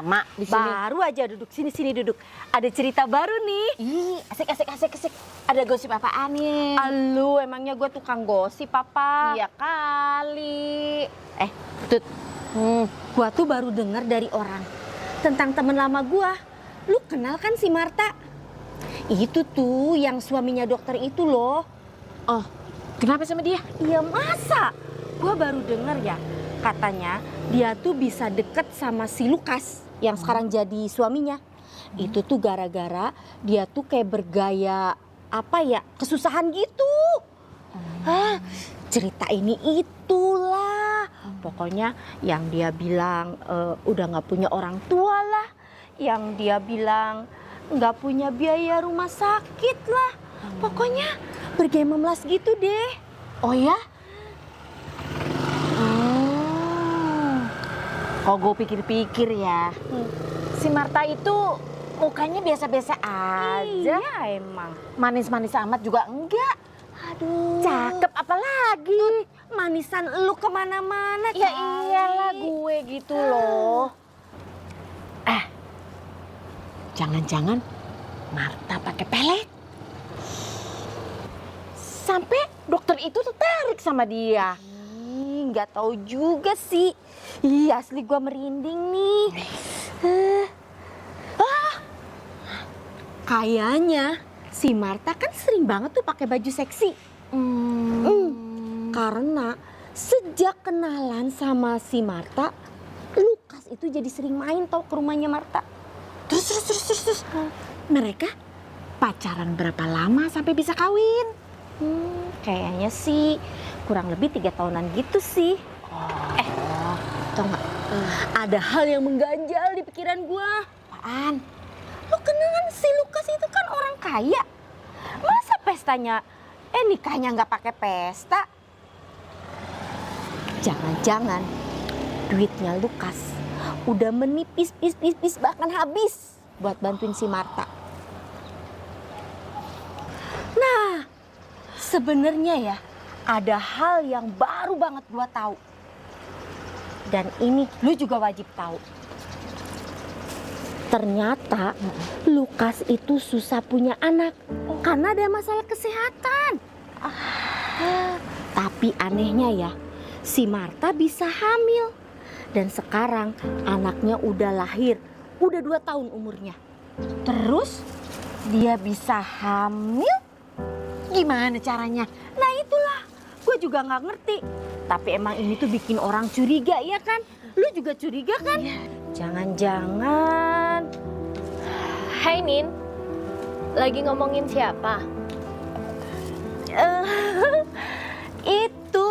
lama di sini? Baru aja duduk sini duduk. Ada cerita baru nih. Ih, asik. Ada gosip apaan nih? Alu, emangnya gue tukang gosip apa? Iya kali. Tut, gue tuh baru denger dari orang tentang temen lama gue. Lu kenal kan si Marta? Itu tuh yang suaminya dokter itu loh. Oh, kenapa sama dia? Iya masa? Gue baru denger ya. Katanya dia tuh bisa deket sama si Lukas yang sekarang jadi suaminya. Itu tuh gara-gara dia tuh kayak bergaya kesusahan gitu. Cerita ini itulah. Pokoknya yang dia bilang udah gak punya orang tua lah. Yang dia bilang gak punya biaya rumah sakit lah. Pokoknya bergaya memelas gitu deh. Oh ya? Kok gue pikir-pikir ya, si Marta itu mukanya biasa-biasa aja. Iya emang. Manis-manis amat juga enggak. Aduh. Cakep apalagi. Manisan lu kemana-mana. Ya kali. iyalah gue gitu loh. Jangan-jangan Marta pakai pelet. Sampai dokter itu tertarik sama dia. Nggak tahu juga sih. Ih, asli gua merinding nih. Kayaknya si Marta kan sering banget tuh pakai baju seksi. Karena sejak kenalan sama si Marta, Lukas itu jadi sering main tau ke rumahnya Marta. Terus. Mereka pacaran berapa lama sampai bisa kawin? Kayaknya sih kurang lebih 3 tahunan gitu sih. Tau gak? Ada hal yang mengganjal di pikiran gua. Apaan? Lu kenal kan si Lukas itu kan orang kaya. Masa pestanya, nikahnya nggak pakai pesta? Jangan-jangan duitnya Lukas udah menipis bahkan habis buat bantuin si Marta. Nah, sebenarnya ya ada hal yang baru banget gua tahu. Dan ini lu juga wajib tahu. Ternyata Lukas itu susah punya anak karena ada masalah kesehatan. Tapi anehnya ya, si Marta bisa hamil. Dan sekarang anaknya udah lahir, udah 2 tahun umurnya. Terus dia bisa hamil? Gimana caranya? Nah itulah, gue juga nggak ngerti. Tapi emang ini tuh bikin orang curiga ya kan? Lu juga curiga kan? Jangan-jangan. Hai Nin, lagi ngomongin siapa? Itu,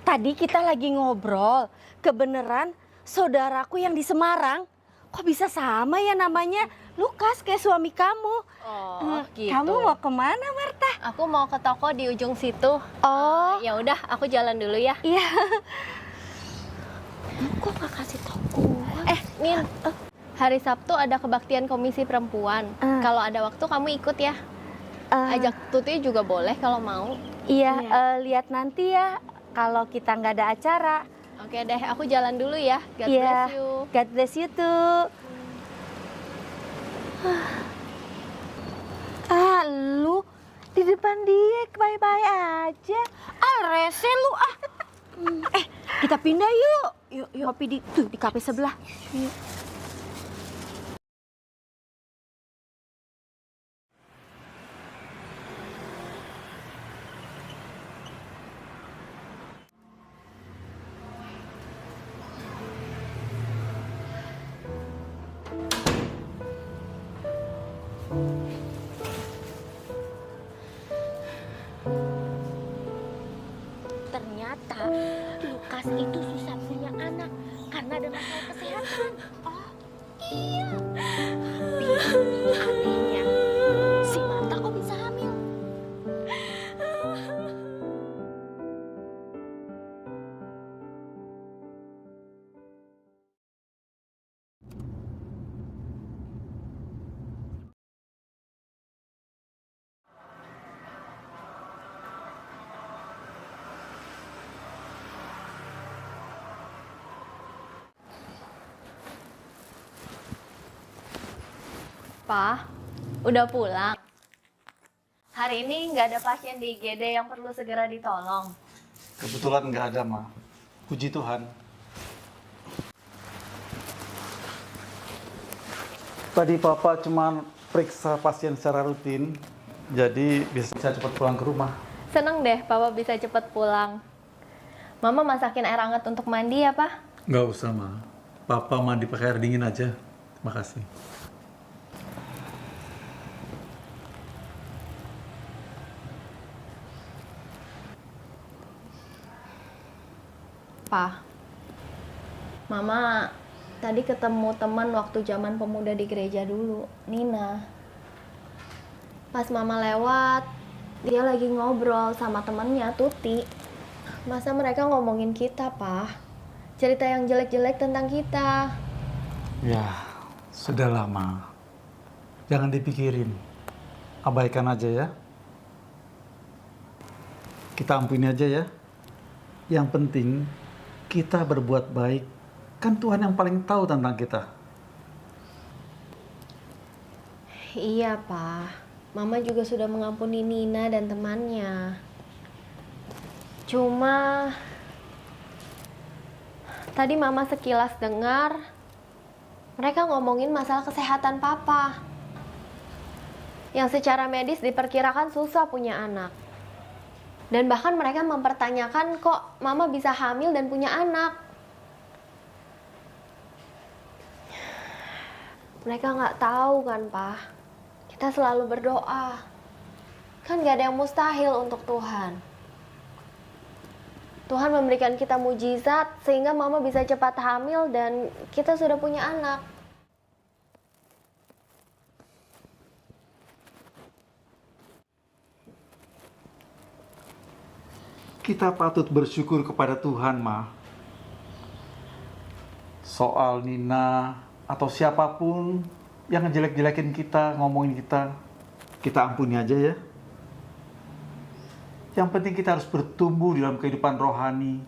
tadi kita lagi ngobrol. Kebeneran saudaraku yang di Semarang, kok bisa sama ya namanya? Lukas kayak suami kamu. Oh, gitu. Kamu mau kemana, Marta? Aku mau ke toko di ujung situ. Oh, Ya udah, aku jalan dulu ya. iya. Kok gak kasih tau gua? Nin, hari Sabtu ada kebaktian Komisi Perempuan. Kalau ada waktu kamu ikut ya. Ajak Tuti juga boleh kalau mau. Iya, lihat nanti ya kalau kita nggak ada acara. Oke deh, aku jalan dulu ya. God Iya, bless you. God bless you too. Lu di depan dia bye-bye aja. Rese lu ah. Kita pindah yuk. Yuk, kopi di kafe sebelah. Yuk. Ternyata Lukas itu susah punya anak karena ada masalah kesehatan. Oh, iya. Tapi anehnya si Marta kok bisa hamil? Pa, udah pulang. Hari ini nggak ada pasien di IGD yang perlu segera ditolong. Kebetulan nggak ada, Ma. Puji Tuhan. Tadi Papa cuma periksa pasien secara rutin, jadi bisa cepat pulang ke rumah. Seneng deh Papa bisa cepet pulang. Mama masakin air hangat untuk mandi ya, Pa? Nggak usah, Ma. Papa mandi pakai air dingin aja. Terima kasih. Pa, Mama tadi ketemu teman waktu zaman pemuda di gereja dulu, Nina. Pas Mama lewat, dia lagi ngobrol sama temannya, Tuti. Masa mereka ngomongin kita, Pa? Cerita yang jelek-jelek tentang kita. Ya, sudah lama. Jangan dipikirin. Abaikan aja ya. Kita ampuni aja ya. Yang penting, kita berbuat baik. Kan Tuhan yang paling tahu tentang kita. Iya, Pa. Mama juga sudah mengampuni Nina dan temannya. Cuma tadi Mama sekilas dengar mereka ngomongin masalah kesehatan Papa. Yang secara medis diperkirakan susah punya anak. Dan bahkan mereka mempertanyakan kok Mama bisa hamil dan punya anak. Mereka nggak tahu kan, Pa. Kita selalu berdoa. Kan nggak ada yang mustahil untuk Tuhan. Tuhan memberikan kita mujizat sehingga Mama bisa cepat hamil dan kita sudah punya anak. Kita patut bersyukur kepada Tuhan, Ma. Soal Nina atau siapapun yang ngejelek-jelekin kita, ngomongin kita ampuni aja ya. Yang penting kita harus bertumbuh dalam kehidupan rohani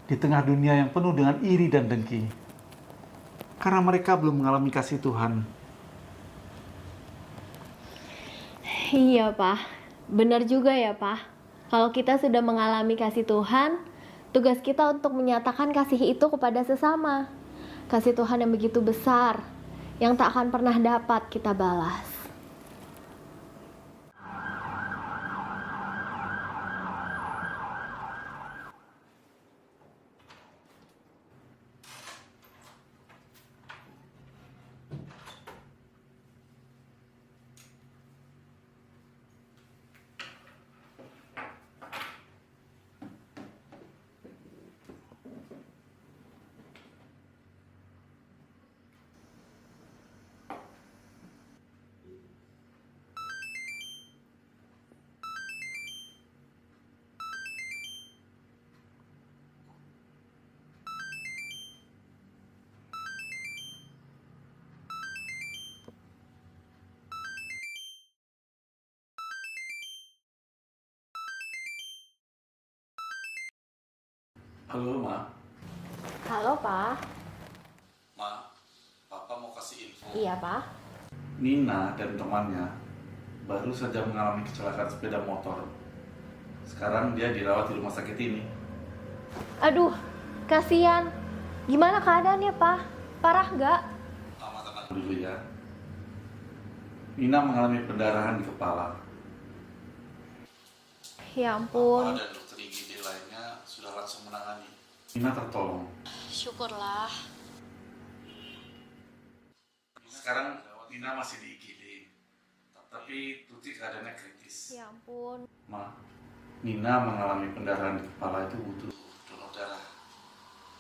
di tengah dunia yang penuh dengan iri dan dengki. Karena mereka belum mengalami kasih Tuhan. Iya, Pak. Benar juga ya, Pak. Kalau kita sudah mengalami kasih Tuhan, tugas kita untuk menyatakan kasih itu kepada sesama. Kasih Tuhan yang begitu besar, yang tak akan pernah dapat kita balas. Halo, Ma. Halo, Pak. Ma, Papa mau kasih info. Iya, Pak. Nina dan temannya baru saja mengalami kecelakaan sepeda motor. Sekarang dia dirawat di rumah sakit ini. Aduh, kasihan. Gimana keadaannya, Pak? Parah nggak? Mama tenang dulu ya. Nina mengalami pendarahan di kepala. Ya ampun. Papa dan dokter IGD lainnya sudah langsung menangani. Nina tertolong. Syukurlah. Sekarang Nina masih di IGD, tapi Tuti keadaannya kritis. Ya ampun. Ma, Nina mengalami pendarahan di kepala itu butuh donor darah.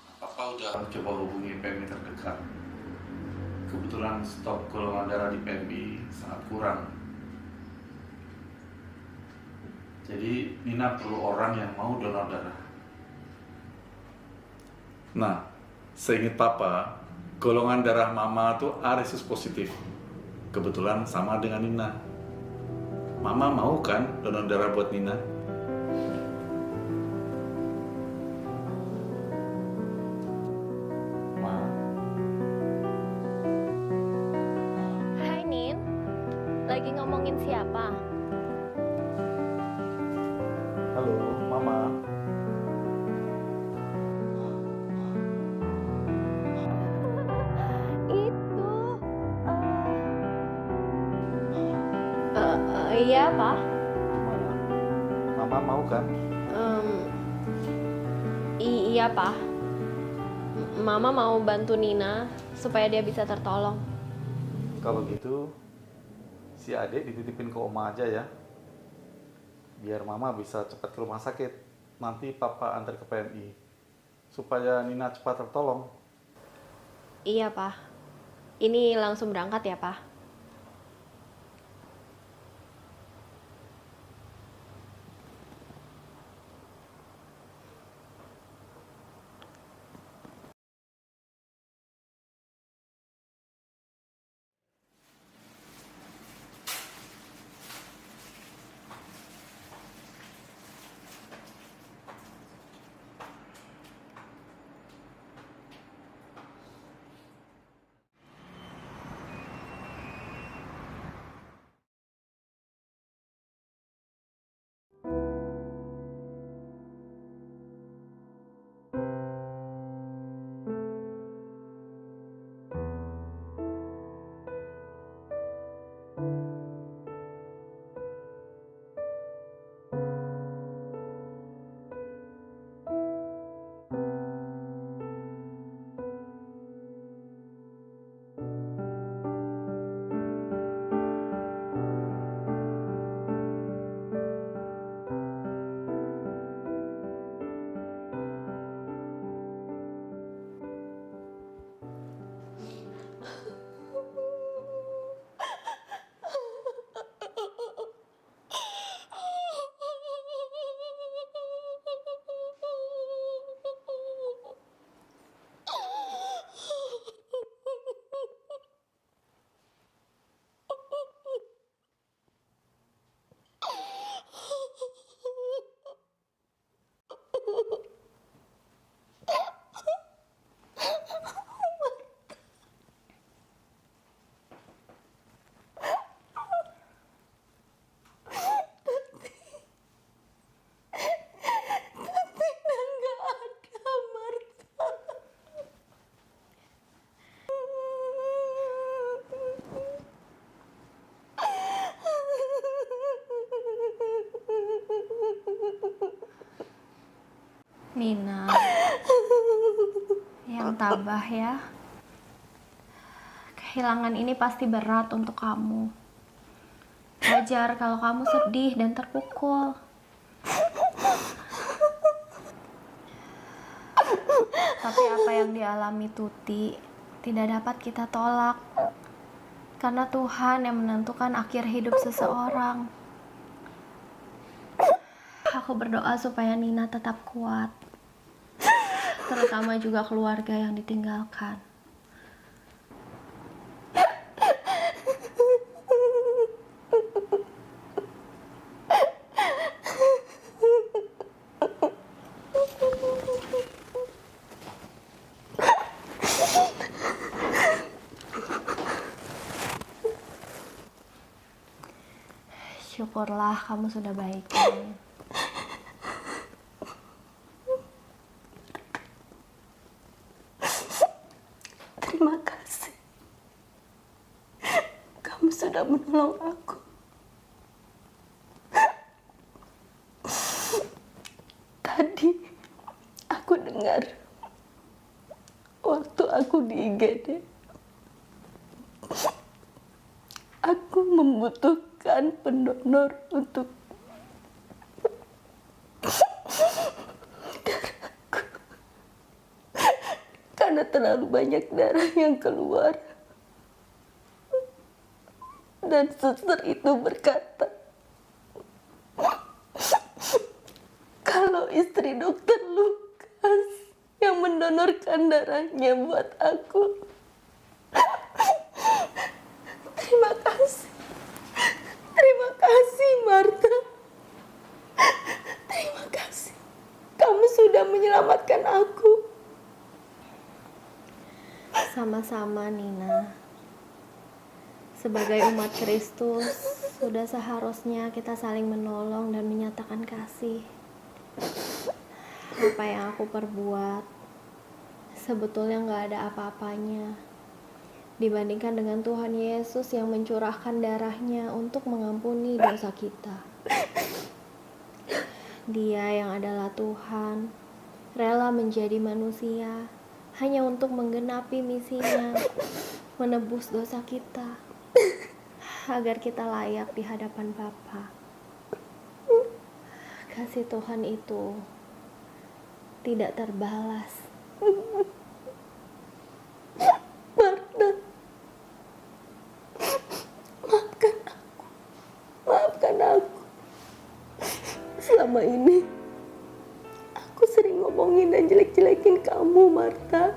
Nah, Papa udah coba hubungi PMI terdekat. Kebetulan stok golongan darah di PMI sangat kurang. Jadi Nina perlu orang yang mau donor darah. Nah, seingat Papa, golongan darah Mama tuh A resus positif. Kebetulan sama dengan Nina. Mama mau kan donor darah buat Nina? Ma. Hai, Nin. Lagi ngomongin siapa? Halo, Mama. Itu iya Pak. Mama mau kan? Iya Pak. Mama mau bantu Nina supaya dia bisa tertolong. Kalau gitu, si adik dititipin ke Oma aja ya. Biar Mama bisa cepat ke rumah sakit. Nanti Papa antar ke PMI. Supaya Nina cepat tertolong. Iya Pak. Ini langsung berangkat ya Pak. Nina, yang tabah ya. Kehilangan ini pasti berat untuk kamu. Wajar kalau kamu sedih dan terpukul. Tapi apa yang dialami Tuti tidak dapat kita tolak. Karena Tuhan yang menentukan akhir hidup seseorang. Aku berdoa supaya Nina tetap kuat. Terutama juga keluarga yang ditinggalkan. Syukurlah kamu sudah baik. Terima kasih. Kamu sudah menolong aku. Tadi aku dengar waktu aku di IGD, aku membutuhkan pendonor untuk darahku karena terlalu banyak darah yang keluar. Dan suster itu berkata, kalau istri dokter Lukas yang mendonorkan darahnya buat aku. Terima kasih. Terima kasih, Marta. Terima kasih. Kamu sudah menyelamatkan aku. Sama-sama, Nina. Sebagai umat Kristus, sudah seharusnya kita saling menolong dan menyatakan kasih. Apa yang aku perbuat sebetulnya nggak ada apa-apanya dibandingkan dengan Tuhan Yesus yang mencurahkan darahnya untuk mengampuni dosa kita. Dia yang adalah Tuhan, rela menjadi manusia hanya untuk menggenapi misinya, menebus dosa kita, agar kita layak di hadapan Bapa. Kasih Tuhan itu tidak terbalas. Marta, maafkan aku. Selama ini aku sering ngomongin dan jelek-jelekin kamu, Marta.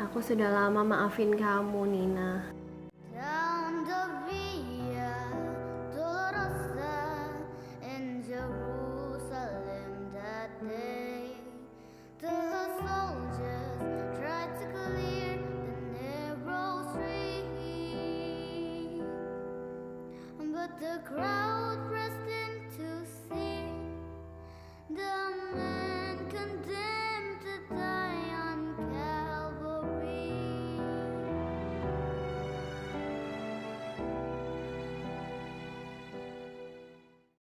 Aku sudah lama maafin kamu, Nina. Down the Via Dolorosa in Jerusalem that day, the soldiers tried to clear the narrow street, but the crowd